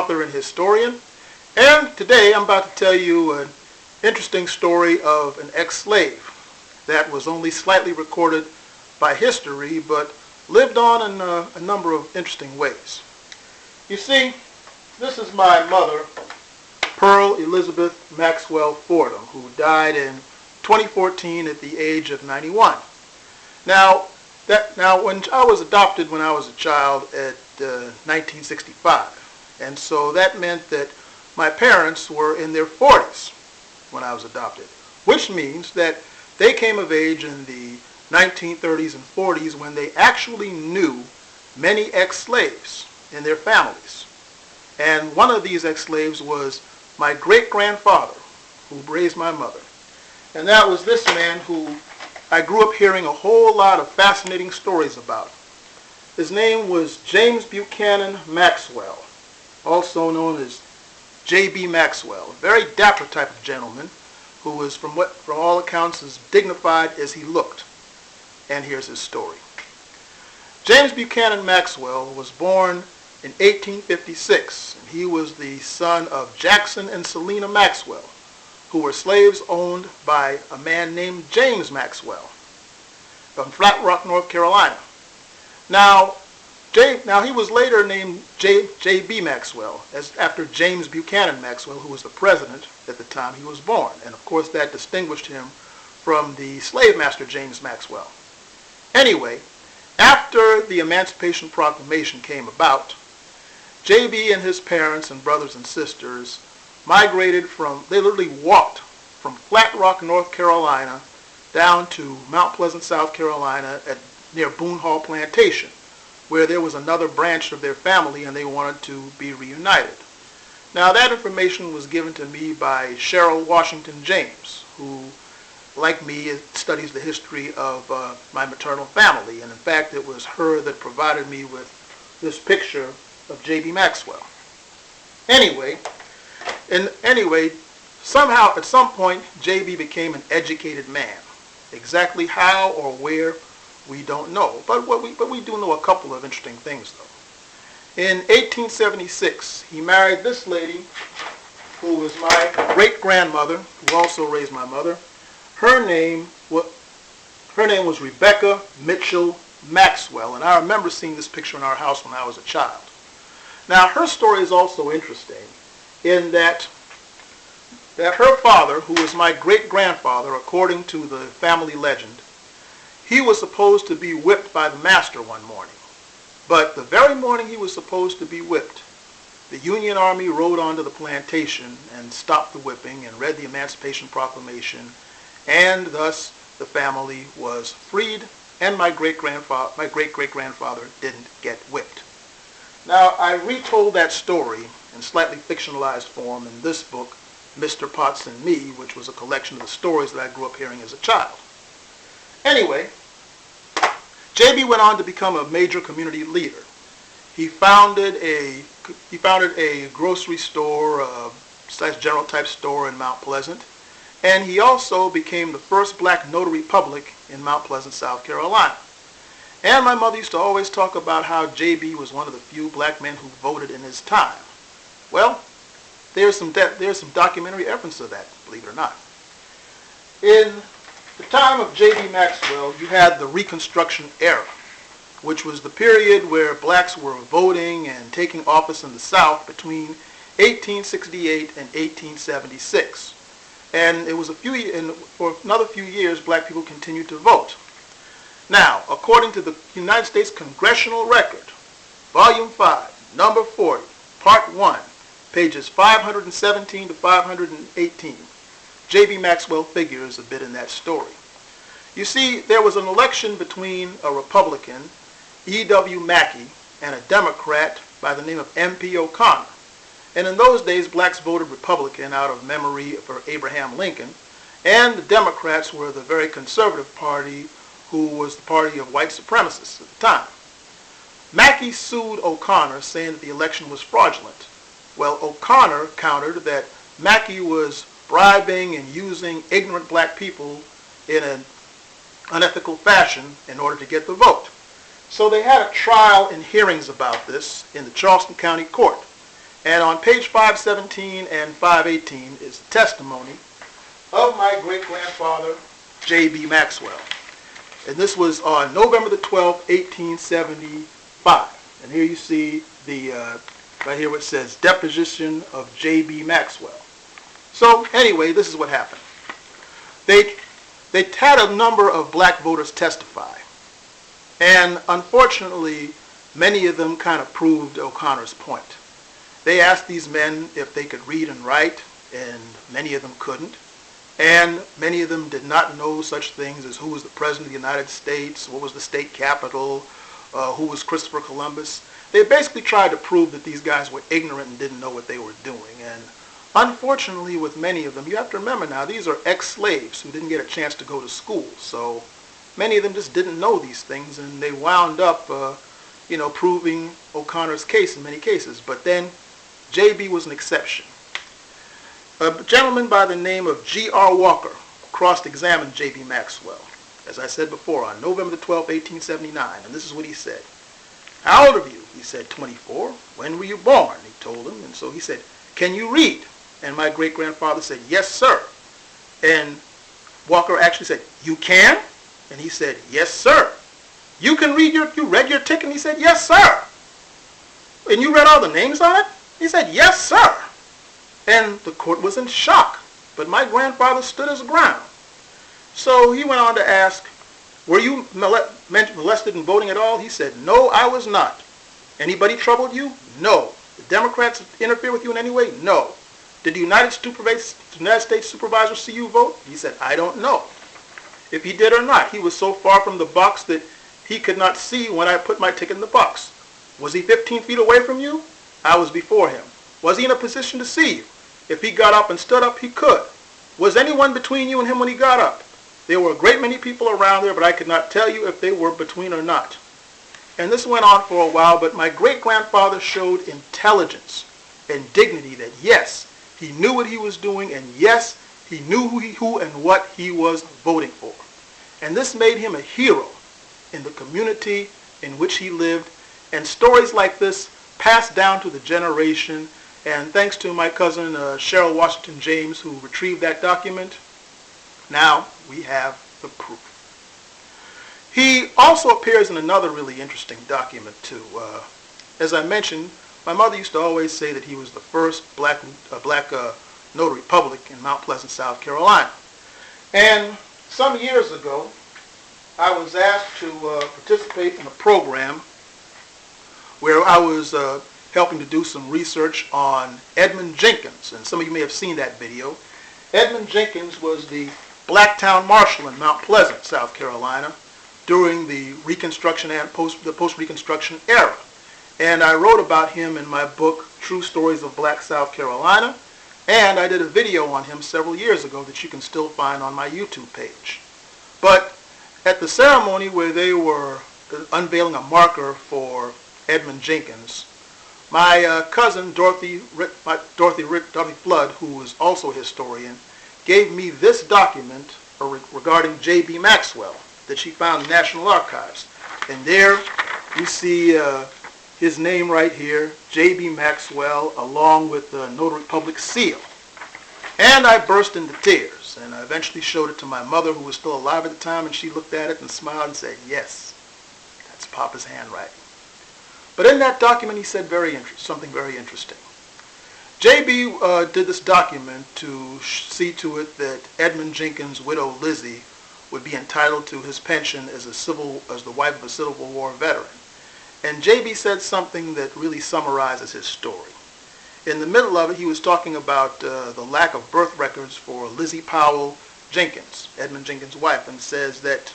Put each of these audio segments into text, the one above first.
author and historian, and today I'm about to tell you an interesting story of an ex-slave that was only slightly recorded by history, but lived on in a number of interesting ways. You see, this is my mother, Pearl Elizabeth Maxwell Fordham, who died in 2014 at the age of 91. Now, when I was adopted when I was a child at 1965, and so that meant that my parents were in their 40s when I was adopted, which means that they came of age in the 1930s and 40s when they actually knew many ex-slaves in their families. And one of these ex-slaves was my great-grandfather, who raised my mother. And that was this man who I grew up hearing a whole lot of fascinating stories about. His name was James Buchanan Maxwell, also known as J.B. Maxwell, a very dapper type of gentleman who was, from all accounts, as dignified as he looked. And here's his story. James Buchanan Maxwell was born in 1856, and he was the son of Jackson and Selina Maxwell, who were slaves owned by a man named James Maxwell from Flat Rock, North Carolina. Now he was later named J.B. Maxwell, after James Buchanan Maxwell, who was the president at the time he was born. And of course that distinguished him from the slave master James Maxwell. Anyway, after the Emancipation Proclamation came about, J.B. and his parents and brothers and sisters they literally walked from Flat Rock, North Carolina, down to Mount Pleasant, South Carolina, near Boone Hall Plantation, where there was another branch of their family and they wanted to be reunited. Now that information was given to me by Cheryl Washington James, who, like me, studies the history of my maternal family, and in fact it was her that provided me with this picture of J.B. Maxwell. Anyway, somehow at some point J.B. became an educated man. Exactly how or where, we don't know, but we do know a couple of interesting things though. In 1876, he married this lady who was my great-grandmother, who also raised my mother. Her name was Rebecca Mitchell Maxwell, and I remember seeing this picture in our house when I was a child. Now, her story is also interesting in that her father, who was my great-grandfather, according to the family legend, he was supposed to be whipped by the master one morning. But the very morning he was supposed to be whipped, the Union Army rode onto the plantation and stopped the whipping and read the Emancipation Proclamation, and thus the family was freed, and my great-great-grandfather didn't get whipped. Now, I retold that story in slightly fictionalized form in this book, Mr. Potts and Me, which was a collection of the stories that I grew up hearing as a child. Anyway, J.B. went on to become a major community leader. He founded a grocery store, general type store in Mount Pleasant, and he also became the first black notary public in Mount Pleasant, South Carolina. And my mother used to always talk about how J.B. was one of the few black men who voted in his time. Well, there's some documentary evidence of that, believe it or not. In the time of J.B. Maxwell, you had the Reconstruction era, which was the period where blacks were voting and taking office in the South between 1868 and 1876. And it was for another few years, black people continued to vote. Now, according to the United States Congressional Record, Volume 5, Number 40, Part 1, pages 517 to 518, J.B. Maxwell figures a bit in that story. You see, there was an election between a Republican, E.W. Mackey, and a Democrat by the name of M.P. O'Connor. And in those days, blacks voted Republican out of memory for Abraham Lincoln, and the Democrats were the very conservative party, who was the party of white supremacists at the time. Mackey sued O'Connor, saying that the election was fraudulent. Well, O'Connor countered that Mackey was bribing and using ignorant black people in an unethical fashion in order to get the vote. So they had a trial and hearings about this in the Charleston County Court. And on page 517 and 518 is the testimony of my great-grandfather, J.B. Maxwell. And this was on November the 12th, 1875. And here you see the, right here where it says, deposition of J.B. Maxwell. So anyway, this is what happened. They had a number of black voters testify. And unfortunately, many of them kind of proved O'Connor's point. They asked these men if they could read and write, and many of them couldn't. And many of them did not know such things as who was the President of the United States, what was the state capital, who was Christopher Columbus. They basically tried to prove that these guys were ignorant and didn't know what they were doing. And unfortunately, with many of them, you have to remember now, these are ex-slaves who didn't get a chance to go to school. So many of them just didn't know these things, and they wound up, proving O'Connor's case in many cases. But then J.B. was an exception. A gentleman by the name of G.R. Walker cross-examined J.B. Maxwell, as I said before, on November the 12th, 1879. And this is what he said. How old are you? He said, 24. When were you born? He told him. And so he said, can you read? And my great-grandfather said, yes, sir. And Walker actually said, you can? And he said, yes, sir. You can read you read your ticket? And he said, yes, sir. And you read all the names on it? He said, yes, sir. And the court was in shock. But my grandfather stood his ground. So he went on to ask, were you molested in voting at all? He said, no, I was not. Anybody troubled you? No. The Democrats interfere with you in any way? No. Did the United States supervisor see you vote? He said, I don't know if he did or not. He was so far from the box that he could not see when I put my ticket in the box. Was he 15 feet away from you? I was before him. Was he in a position to see you? If he got up and stood up, he could. Was anyone between you and him when he got up? There were a great many people around there, but I could not tell you if they were between or not. And this went on for a while, but my great-grandfather showed intelligence and dignity that, yes, he knew what he was doing, and yes, he knew who and what he was voting for. And this made him a hero in the community in which he lived. And stories like this passed down to the generation. And thanks to my cousin Cheryl Washington James, who retrieved that document, now we have the proof. He also appears in another really interesting document too. As I mentioned, my mother used to always say that he was the first black notary public in Mount Pleasant, South Carolina. And some years ago, I was asked to participate in a program where I was helping to do some research on Edmund Jenkins. And some of you may have seen that video. Edmund Jenkins was the black town marshal in Mount Pleasant, South Carolina, during the Reconstruction and post-Reconstruction era. And I wrote about him in my book, True Stories of Black South Carolina. And I did a video on him several years ago that you can still find on my YouTube page. But at the ceremony where they were unveiling a marker for Edmund Jenkins, my cousin Dorothy Flood, who was also a historian, gave me this document regarding J.B. Maxwell that she found in the National Archives. And there you see his name right here, J.B. Maxwell, along with the Notary Public seal. And I burst into tears, and I eventually showed it to my mother, who was still alive at the time, and she looked at it and smiled and said, yes, that's Papa's handwriting. But in that document, he said something very interesting. J.B. did this document to see to it that Edmund Jenkins' widow, Lizzie, would be entitled to his pension as the wife of a Civil War veteran. And J.B. said something that really summarizes his story. In the middle of it, he was talking about the lack of birth records for Lizzie Powell Jenkins, Edmund Jenkins' wife, and says that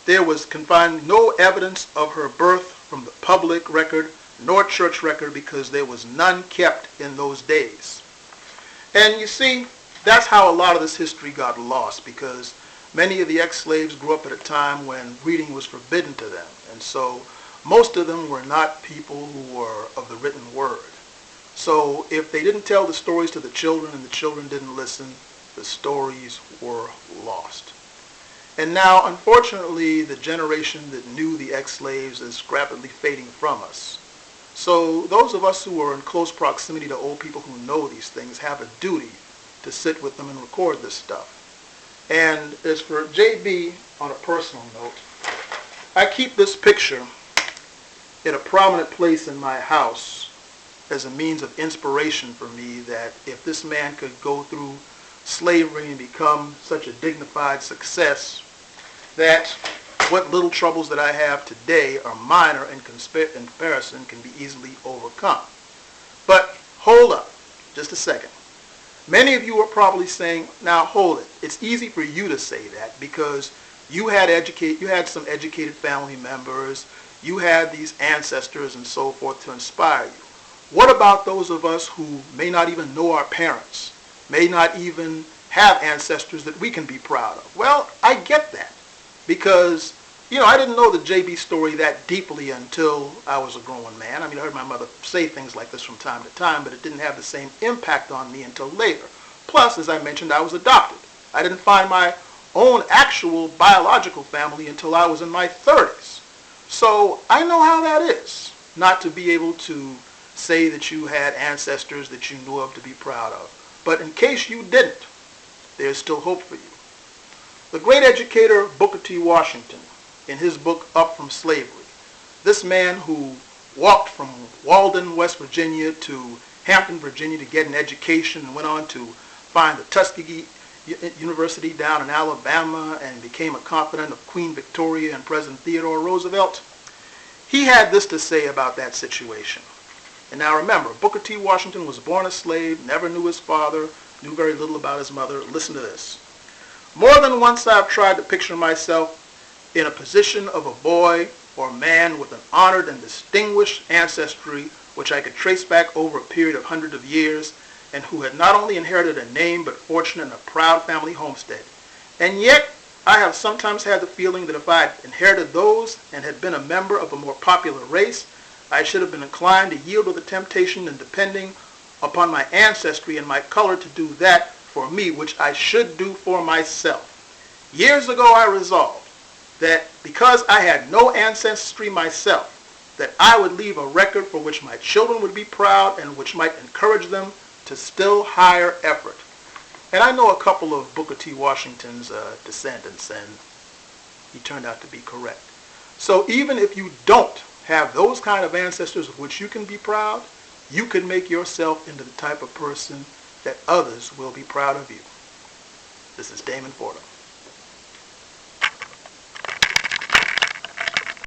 there was confined no evidence of her birth from the public record nor church record because there was none kept in those days. And you see, that's how a lot of this history got lost, because many of the ex-slaves grew up at a time when reading was forbidden to them. And so most of them were not people who were of the written word. So if they didn't tell the stories to the children and the children didn't listen, the stories were lost. And now, unfortunately, the generation that knew the ex-slaves is rapidly fading from us. So those of us who are in close proximity to old people who know these things have a duty to sit with them and record this stuff. And as for JB, on a personal note, I keep this picture in a prominent place in my house as a means of inspiration for me, that if this man could go through slavery and become such a dignified success, that what little troubles that I have today are minor in comparison, can be easily overcome. But hold up, just a second. Many of you are probably saying, now hold it. It's easy for you to say that because you had some educated family members, you had these ancestors and so forth to inspire you. What about those of us who may not even know our parents, may not even have ancestors that we can be proud of? Well, I get that because, I didn't know the JB story that deeply until I was a grown man. I heard my mother say things like this from time to time, but it didn't have the same impact on me until later. Plus, as I mentioned, I was adopted. I didn't find my own actual biological family until I was in my 30s. So I know how that is, not to be able to say that you had ancestors that you knew of to be proud of. But in case you didn't, there's still hope for you. The great educator Booker T. Washington, in his book Up From Slavery, this man who walked from Walden, West Virginia to Hampton, Virginia to get an education and went on to find the Tuskegee University down in Alabama and became a confidant of Queen Victoria and President Theodore Roosevelt, he had this to say about that situation. And now remember, Booker T. Washington was born a slave, never knew his father, knew very little about his mother. Listen to this. More than once I've tried to picture myself in a position of a boy or man with an honored and distinguished ancestry which I could trace back over a period of hundreds of years, and who had not only inherited a name but fortune and a proud family homestead. And yet I have sometimes had the feeling that if I had inherited those and had been a member of a more popular race, I should have been inclined to yield to the temptation and depending upon my ancestry and my color to do that for me which I should do for myself. Years ago I resolved that because I had no ancestry myself, that I would leave a record for which my children would be proud and which might encourage them to still higher effort. And I know a couple of Booker T. Washington's descendants, and he turned out to be correct. So even if you don't have those kind of ancestors of which you can be proud, you can make yourself into the type of person that others will be proud of you. This is Damon Fordham.